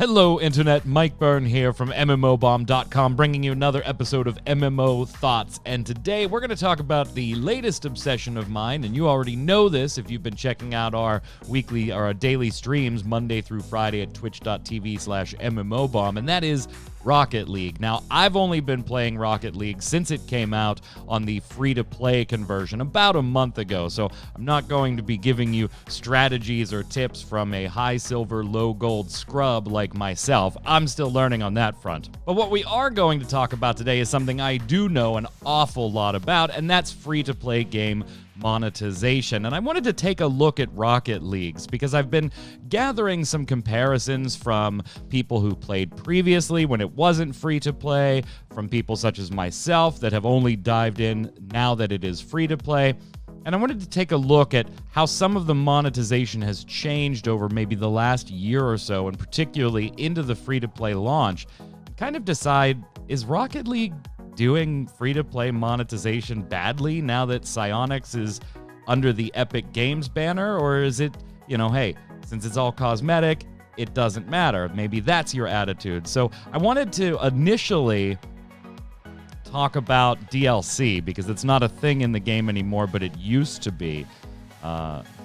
Hello, Internet. Mike Byrne here from MMOBomb.com, bringing you another episode of MMO Thoughts. And today we're going to talk about the latest obsession of mine, and you already know this if you've been checking out our weekly or our daily streams Monday through Friday at twitch.tv/MMOBomb, and that is Rocket League. Now, I've only been playing Rocket League since it came out on the free-to-play conversion about a month ago, so I'm not going to be giving you strategies or tips from a high silver, low gold scrub like myself. I'm still learning on that front. But what we are going to talk about today is something I do know an awful lot about, and that's free-to-play game monetization. And I wanted to take a look at Rocket Leagues because I've been gathering some comparisons from people who played previously when it wasn't free to play, from people such as myself that have only dived in now that it is free to play. And I wanted to take a look at how some of the monetization has changed over maybe the last year or so, and particularly into the free to play launch, and kind of decide, is Rocket League doing free-to-play monetization badly now that Psyonix is under the Epic Games banner? Or is it, hey, since it's all cosmetic, it doesn't matter? Maybe that's your attitude. So I wanted to initially talk about DLC because it's not a thing in the game anymore, but it used to be.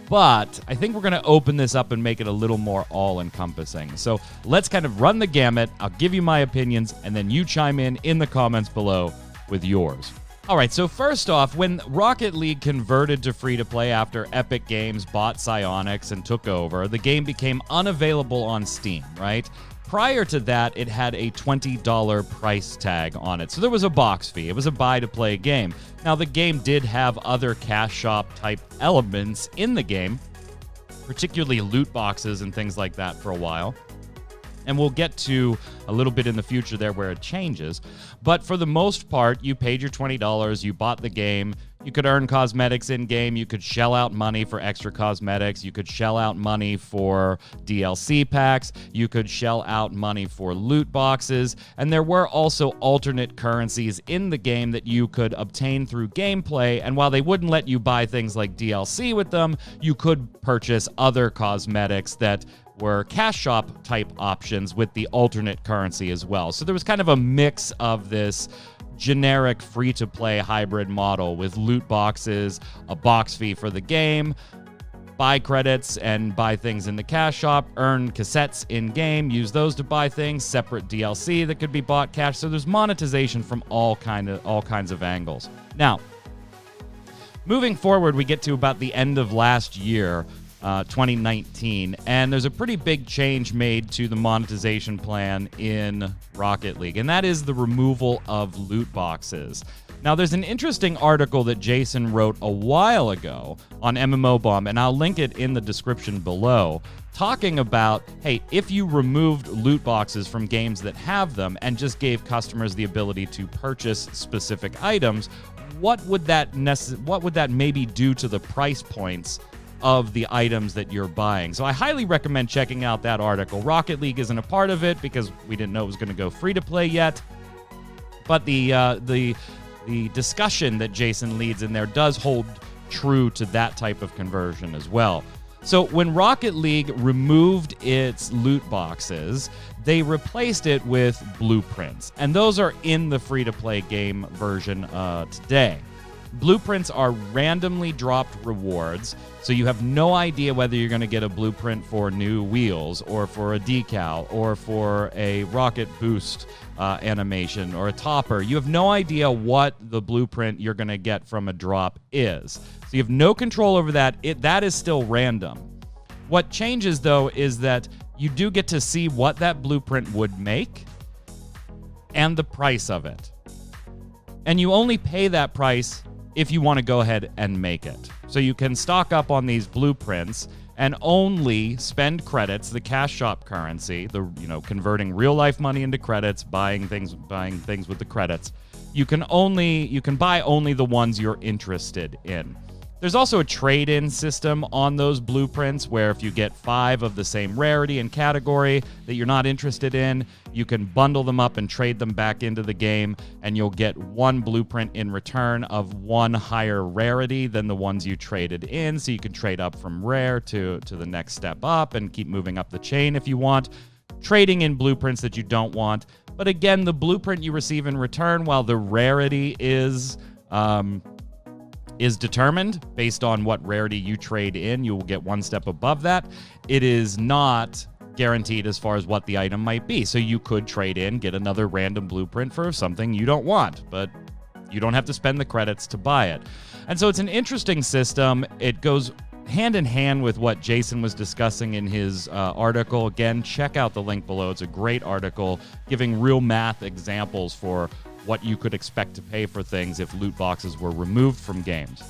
But I think we're going to open this up and make it a little more all-encompassing. So let's kind of run the gamut. I'll give you my opinions, and then you chime in the comments below with yours. All right, so first off, when Rocket League converted to free-to-play after Epic Games bought Psyonix and took over, the game became unavailable on Steam, right? Prior to that, it had a $20 price tag on it. So there was a box fee. It was a buy-to-play game. Now, the game did have other cash shop-type elements in the game, particularly loot boxes and things like that for a while. And we'll get to a little bit in the future there where it changes. But for the most part, you paid your $20, you bought the game, you could earn cosmetics in-game, you could shell out money for extra cosmetics, you could shell out money for DLC packs, you could shell out money for loot boxes, and there were also alternate currencies in the game that you could obtain through gameplay, and while they wouldn't let you buy things like DLC with them, you could purchase other cosmetics that were cash shop type options with the alternate currency as well. So there was kind of a mix of this generic free-to-play hybrid model with loot boxes, a box fee for the game, buy credits and buy things in the cash shop, earn cassettes in-game, use those to buy things, separate DLC that could be bought cash. So there's monetization from all kinds of angles. Now, moving forward, we get to about the end of last year, 2019, and there's a pretty big change made to the monetization plan in Rocket League, and that is the removal of loot boxes. Now, there's an interesting article that Jason wrote a while ago on MMOBomb, and I'll link it in the description below, talking about, hey, if you removed loot boxes from games that have them and just gave customers the ability to purchase specific items, what would that maybe do to the price points of the items that you're buying? So I highly recommend checking out that article. Rocket League isn't a part of it because we didn't know it was going to go free to play yet. But the discussion that Jason leads in there does hold true to that type of conversion as well. So when Rocket League removed its loot boxes, they replaced it with blueprints, and those are in the free-to-play game version today. Blueprints are randomly dropped rewards, so you have no idea whether you're going to get a blueprint for new wheels or for a decal or for a rocket boost animation or a topper. You have no idea what the blueprint you're going to get from a drop is. So you have no control over that. That is still random. What changes, though, is that you do get to see what that blueprint would make and the price of it. And you only pay that price if you want to go ahead and make it. So you can stock up on these blueprints and only spend credits, the cash shop currency, converting real life money into credits, buying things with the credits. You can buy only the ones you're interested in. There's also a trade-in system on those blueprints where if you get 5 of the same rarity and category that you're not interested in, you can bundle them up and trade them back into the game, and you'll get 1 blueprint in return of 1 higher rarity than the ones you traded in, so you can trade up from rare to the next step up and keep moving up the chain if you want. trading in blueprints that you don't want. But again, the blueprint you receive in return, while the rarity is determined based on what rarity you trade in, you will get one step above that. It is not guaranteed as far as what the item might be. So you could trade in, get another random blueprint for something you don't want, but you don't have to spend the credits to buy it. And so it's an interesting system. It goes hand in hand with what Jason was discussing in his article. Again, check out the link below. It's a great article giving real math examples for what you could expect to pay for things if loot boxes were removed from games.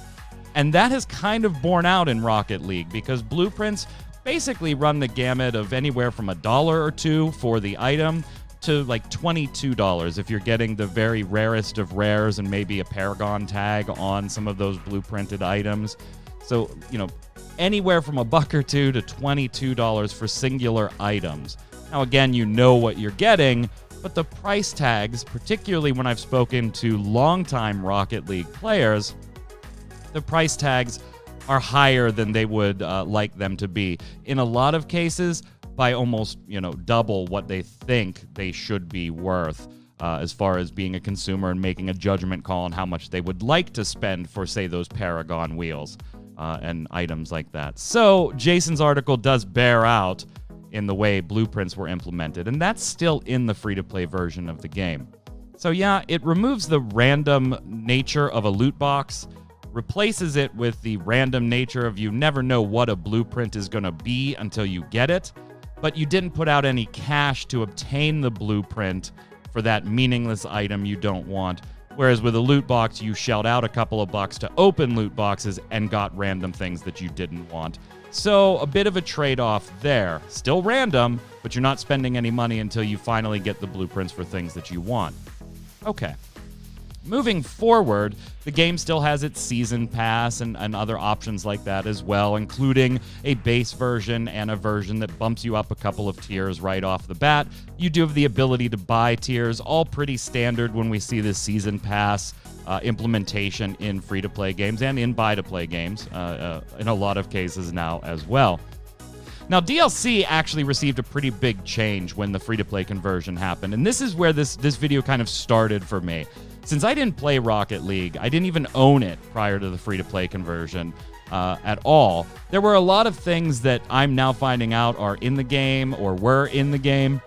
And that has kind of borne out in Rocket League, because blueprints basically run the gamut of anywhere from $1 or $2 for the item to like $22 if you're getting the very rarest of rares and maybe a Paragon tag on some of those blueprinted items. So, you know, anywhere from $1 or $2 to $22 for singular items. Now, again, you know what you're getting, but the price tags, particularly when I've spoken to longtime Rocket League players, the price tags are higher than they would like them to be. In a lot of cases, by almost, double what they think they should be worth, as far as being a consumer and making a judgment call on how much they would like to spend for, say, those Paragon wheels and items like that. So Jason's article does bear out in the way blueprints were implemented, and that's still in the free-to-play version of the game. So yeah, it removes the random nature of a loot box, replaces it with the random nature of you never know what a blueprint is going to be until you get it, but you didn't put out any cash to obtain the blueprint for that meaningless item you don't want. Whereas with a loot box, you shelled out a couple of bucks to open loot boxes and got random things that you didn't want. So a bit of a trade-off there. Still random, but you're not spending any money until you finally get the blueprints for things that you want. Okay. Moving forward, the game still has its season pass and other options like that as well, including a base version and a version that bumps you up a couple of tiers right off the bat. You do have the ability to buy tiers, all pretty standard when we see this season pass implementation in free-to-play games and in buy-to-play games in a lot of cases now as well. Now, DLC actually received a pretty big change when the free-to-play conversion happened, and this is where this video kind of started for me. Since I didn't play Rocket League, I didn't even own it prior to the free-to-play conversion at all. There were a lot of things that I'm now finding out are in the game or were in the game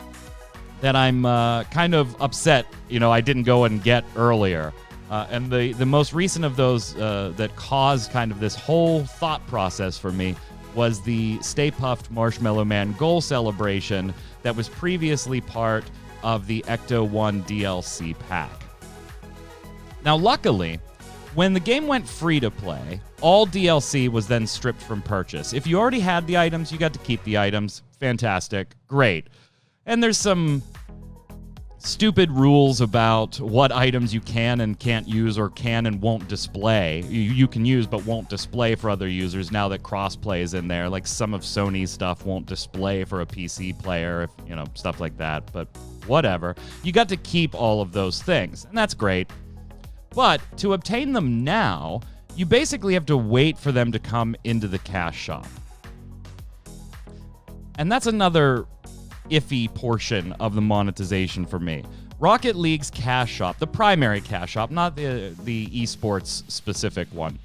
that I'm kind of upset, I didn't go and get earlier. And the most recent of those that caused kind of this whole thought process for me was the Stay Puft Marshmallow Man goal celebration that was previously part of the Ecto 1 DLC pack. Now, luckily, when the game went free to play, all DLC was then stripped from purchase. If you already had the items, you got to keep the items. Fantastic. Great. And there's some stupid rules about what items you can and can't use or can and won't display. You can use but won't display for other users now that crossplay is in there. Like some of Sony's stuff won't display for a PC player, if stuff like that. But whatever. You got to keep all of those things, and that's great. But to obtain them now, you basically have to wait for them to come into the cash shop. And that's another iffy portion of the monetization for me. Rocket League's cash shop, the primary cash shop, not the esports specific one.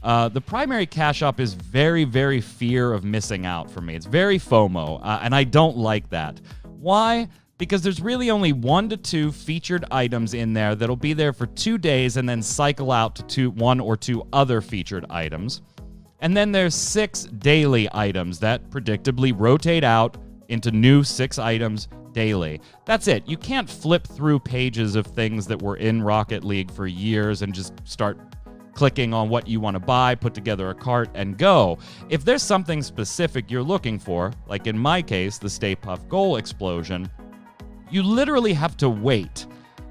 The primary cash shop is very, very fear of missing out for me. It's very FOMO, and I don't like that. Why? Because there's really only 1 to 2 featured items in there that'll be there for 2 days and then cycle out to 1 or 2 other featured items. And then there's 6 daily items that predictably rotate out into new 6 items daily. That's it. You can't flip through pages of things that were in Rocket League for years and just start clicking on what you want to buy, put together a cart, and go. If there's something specific you're looking for, like in my case, the Stay Puft Goal Explosion, you literally have to wait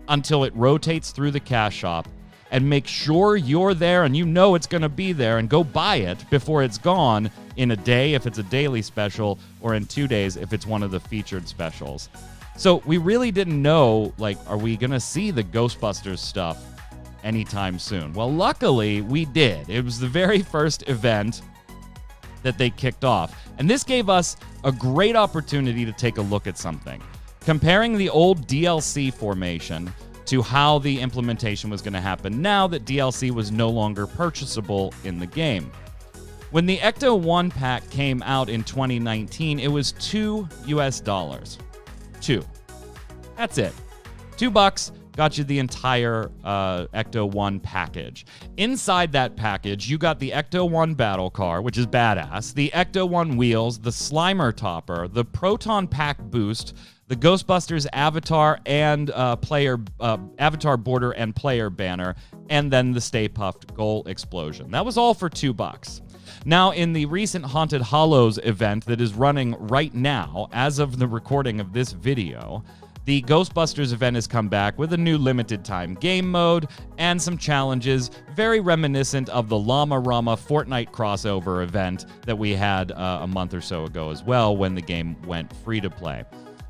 until it rotates through the cash shop and make sure you're there and it's going to be there and go buy it before it's gone in a day if it's a daily special or in 2 days if it's one of the featured specials. So we really didn't know, are we going to see the Ghostbusters stuff anytime soon? Well, luckily we did. It was the very first event that they kicked off. And this gave us a great opportunity to take a look at something. Comparing the old DLC formation to how the implementation was going to happen now that DLC was no longer purchasable in the game. When the Ecto 1 pack came out in 2019, it was $2. 2. That's it. $2 got you the entire Ecto 1 package. Inside that package, you got the Ecto 1 battle car, which is badass, the Ecto 1 wheels, the Slimer topper, the Proton Pack boost, the Ghostbusters avatar and avatar border and player banner, and then the Stay Puft Goal explosion. That was all for $2. Now, in the recent Haunted Hollows event that is running right now, as of the recording of this video, the Ghostbusters event has come back with a new limited time game mode and some challenges very reminiscent of the Llama Rama Fortnite crossover event that we had a month or so ago as well when the game went free to play.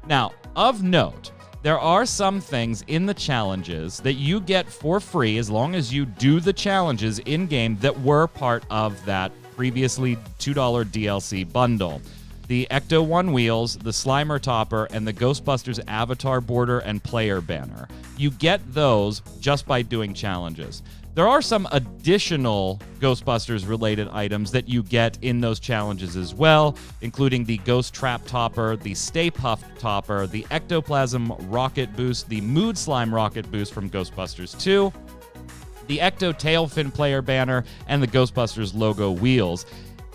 Now, of note, there are some things in the challenges that you get for free as long as you do the challenges in-game that were part of that previously $2 DLC bundle. The Ecto 1 wheels, the Slimer topper, and the Ghostbusters avatar border and player banner. You get those just by doing challenges. There are some additional Ghostbusters-related items that you get in those challenges as well, including the Ghost Trap Topper, the Stay Puft Topper, the Ectoplasm Rocket Boost, the Mood Slime Rocket Boost from Ghostbusters 2, the Ecto Tailfin Player Banner, and the Ghostbusters logo wheels,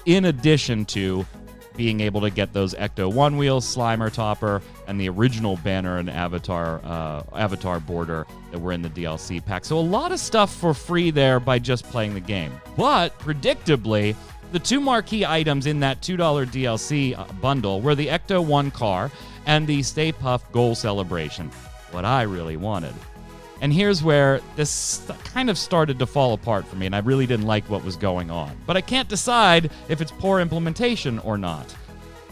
in addition to being able to get those Ecto 1 wheels, Slimer Topper, and the original banner and avatar border that were in the DLC pack. So a lot of stuff for free there by just playing the game. But, predictably, the two marquee items in that $2 DLC bundle were the Ecto 1 car and the Stay Puft Goal Celebration, what I really wanted. And here's where this kind of started to fall apart for me, and I really didn't like what was going on. But I can't decide if it's poor implementation or not.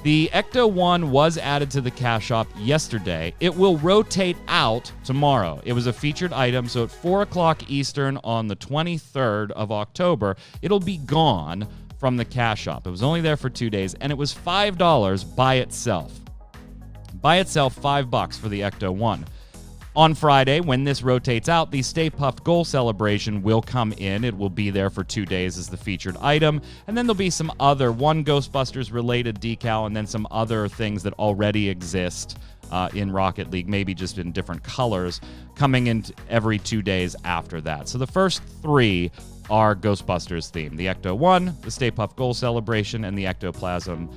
The Ecto 1 was added to the cash shop yesterday. It will rotate out tomorrow. It was a featured item, so at 4 o'clock Eastern on the 23rd of October, it'll be gone from the cash shop. It was only there for 2 days, and it was $5 by itself. By itself, $5 for the Ecto 1. On Friday, when this rotates out, the Stay Puft Goal Celebration will come in. It will be there for 2 days as the featured item. And then there'll be some other, one Ghostbusters-related decal, and then some other things that already exist in Rocket League, maybe just in different colors, coming in every 2 days after that. So the first three are Ghostbusters themed. The Ecto 1, the Stay Puft Goal Celebration, and the Ectoplasm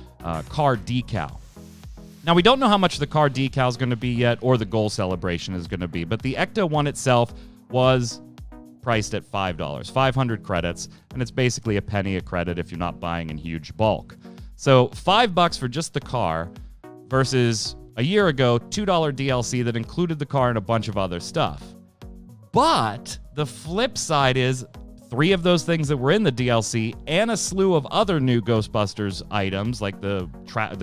car decal. Now, we don't know how much the car decal is going to be yet or the goal celebration is going to be, but the Ecto 1 itself was priced at $5, 500 credits, and it's basically a penny a credit if you're not buying in huge bulk. So $5 for just the car versus a year ago, $2 DLC that included the car and a bunch of other stuff. But the flip side is 3 of those things that were in the DLC and a slew of other new Ghostbusters items like the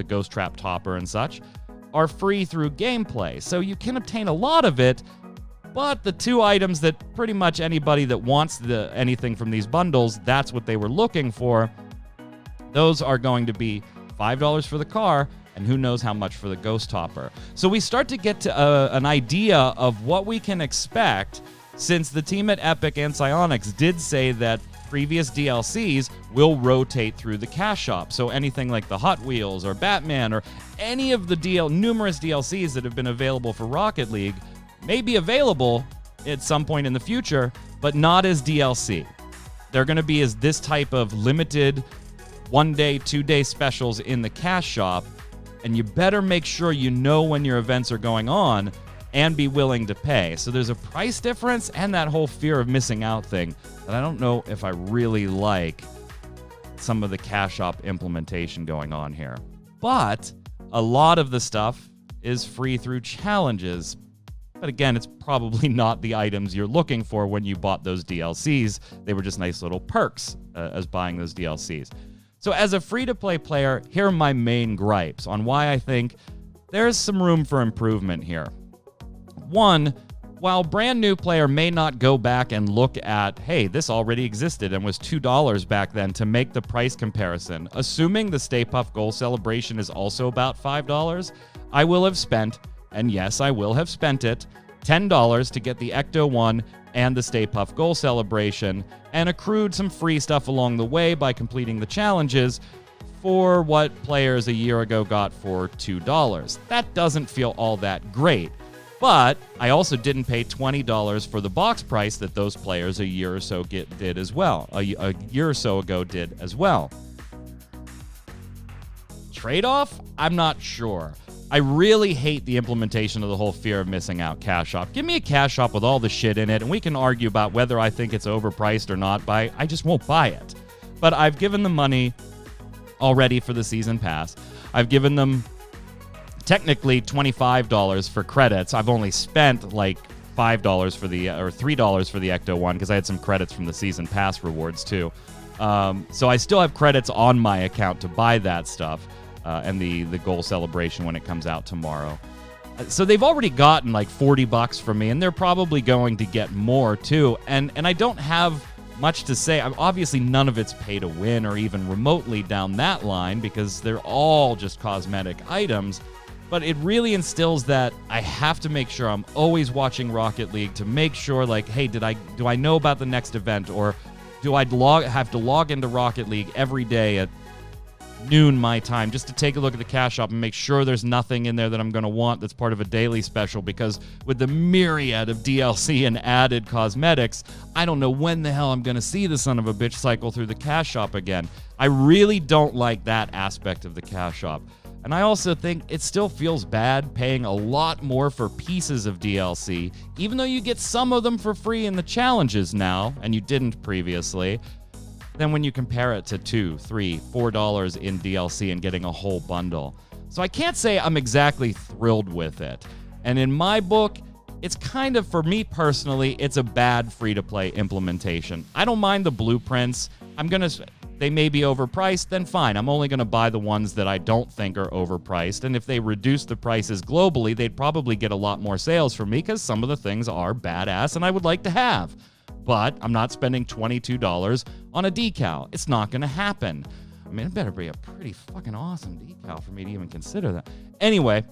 Ghost Trap Topper and such are free through gameplay. So you can obtain a lot of it, but the 2 items that pretty much anybody that wants anything from these bundles, that's what they were looking for. Those are going to be $5 for the car and who knows how much for the Ghost Topper. So we start to get to an idea of what we can expect, since the team at Epic and Psyonix did say that previous DLCs will rotate through the cash shop. So anything like the Hot Wheels or Batman or any of the numerous DLCs that have been available for Rocket League may be available at some point in the future, but not as DLC. They're going to be as this type of limited 1-day, 2-day specials in the cash shop, and you better make sure you know when your events are going on and be willing to pay. So there's a price difference and that whole fear of missing out thing that I don't know if I really like some of the cash shop implementation going on here. But a lot of the stuff is free through challenges. But again, it's probably not the items you're looking for when you bought those DLCs. They were just nice little perks as buying those DLCs. So as a free-to-play player, here are my main gripes on why I think there's some room for improvement here. One while brand new player may not go back and look at, hey, this already existed and was $2 back then to make the price comparison, assuming the Stay Puft Goal Celebration is also about $5, I will have spent, and yes, I will have spent it, $10 to get the Ecto 1 and the Stay Puft Goal Celebration, and accrued some free stuff along the way by completing the challenges for what players a year ago got for $2. That doesn't feel all that great, but I also didn't pay $20 for the box price that those players a year or so did as well. A year or so ago did as well. Trade-off? I'm not sure. I really hate the implementation of the whole fear of missing out cash shop. Give me a cash shop with all the shit in it, and we can argue about whether I think it's overpriced or not, but I just won't buy it. But I've given them money already for the season pass. I've given them technically $25 for credits. I've only spent like $5 for the, or $3 for the Ecto 1 because I had some credits from the season pass rewards too. So I still have credits on my account to buy that stuff. And the goal celebration when it comes out tomorrow. So they've already gotten like $40 from me, and they're probably going to get more too. And I don't have much to say. Obviously, none of it's pay to win or even remotely down that line because they're all just cosmetic items. But it really instills that I have to make sure I'm always watching Rocket League to make sure, like, hey, do I know about the next event, or do I have to log into Rocket League every day at noon my time just to take a look at the cash shop and make sure there's nothing in there that I'm going to want that's part of a daily special, because with the myriad of DLC and added cosmetics, I don't know when the hell I'm going to see the son of a bitch cycle through the cash shop again. I really don't like that aspect of the cash shop. And I also think it still feels bad paying a lot more for pieces of DLC, even though you get some of them for free in the challenges now, and you didn't previously, than when you compare it to $2, $3, $4 in DLC and getting a whole bundle. So I can't say I'm exactly thrilled with it. And in my book, it's kind of, for me personally, it's a bad free-to-play implementation. I don't mind the blueprints. They may be overpriced, then fine. I'm only gonna buy the ones that I don't think are overpriced. And if they reduce the prices globally, they'd probably get a lot more sales from me because some of the things are badass and I would like to have. But I'm not spending $22 on a decal. It's not going to happen. I mean, it better be a pretty fucking awesome decal for me to even consider that. Anyway,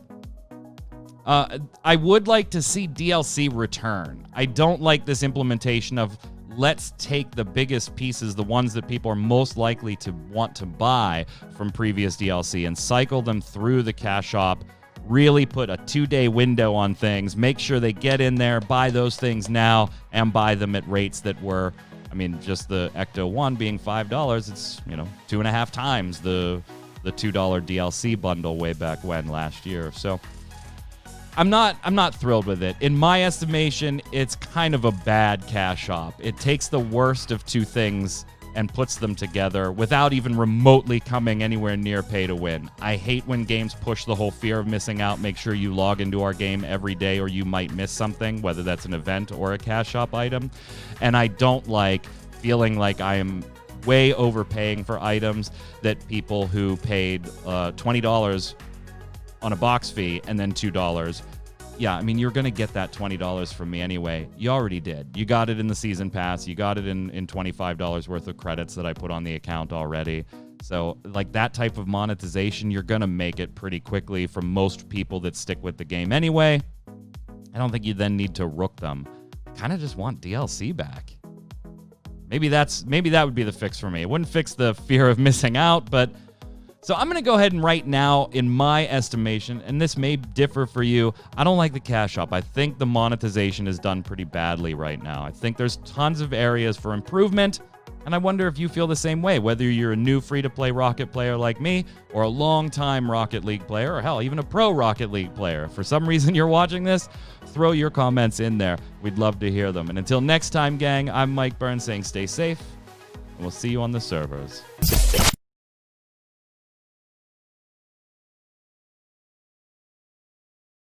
I would like to see DLC return. I don't like this implementation of let's take the biggest pieces, the ones that people are most likely to want to buy from previous DLC, and cycle them through the cash shop. Really put a 2-day window on things, make sure they get in there, buy those things now, and buy them at rates that were, I mean, just the Ecto 1 being $5, it's, 2.5 times the $2 DLC bundle way back when last year. So I'm not thrilled with it. In my estimation, it's kind of a bad cash shop. It takes the worst of two things and puts them together without even remotely coming anywhere near pay to win. I hate when games push the whole fear of missing out, make sure you log into our game every day or you might miss something, whether that's an event or a cash shop item. And I don't like feeling like I am way overpaying for items that people who paid $20 on a box fee and then $2. Yeah, I mean, you're going to get that $20 from me anyway. You already did. You got it in the season pass. You got it in $25 worth of credits that I put on the account already. So, like, that type of monetization, you're going to make it pretty quickly from most people that stick with the game anyway. I don't think you then need to rook them. I kind of just want DLC back. Maybe that would be the fix for me. It wouldn't fix the fear of missing out, but... So I'm going to go ahead and right now, in my estimation, and this may differ for you, I don't like the cash shop. I think the monetization is done pretty badly right now. I think there's tons of areas for improvement, and I wonder if you feel the same way, whether you're a new free-to-play Rocket player like me, or a long-time Rocket League player, or hell, even a pro Rocket League player. For some reason you're watching this, throw your comments in there. We'd love to hear them. And until next time, gang, I'm Mike Burns saying stay safe, and we'll see you on the servers.